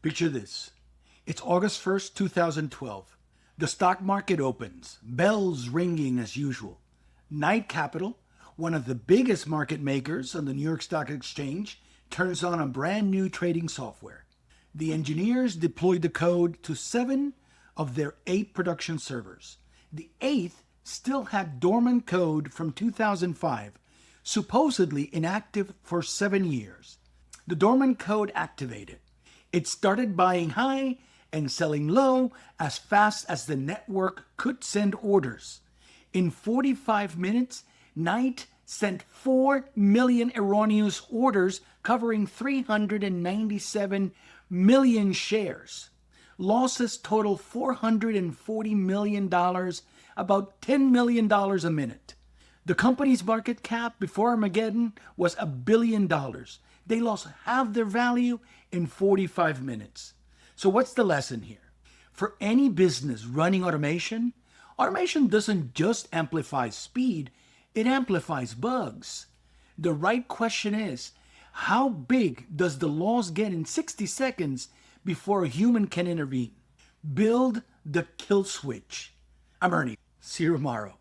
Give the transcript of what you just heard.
Picture this. It's August 1st, 2012. The stock market opens, bells ringing as usual. Knight Capital, one of the biggest market makers on the New York Stock Exchange, turns on a brand new trading software. The engineers deployed the code to 7 of their 8 production servers. The 8th still had dormant code from 2005, supposedly inactive for 7 years. The dormant code activated. It started buying high and selling low as fast as the network could send orders. In 45 minutes, Knight sent 4 million erroneous orders covering 397 million shares. Losses total $440 million, about $10 million a minute. The company's market cap before Armageddon was $1 billion. They lost half their value in 45 minutes. So what's the lesson here? For any business running automation, automation doesn't just amplify speed, it amplifies bugs. The right question is, how big does the loss get in 60 seconds before a human can intervene? Build the kill switch. I'm Ernie. See you tomorrow.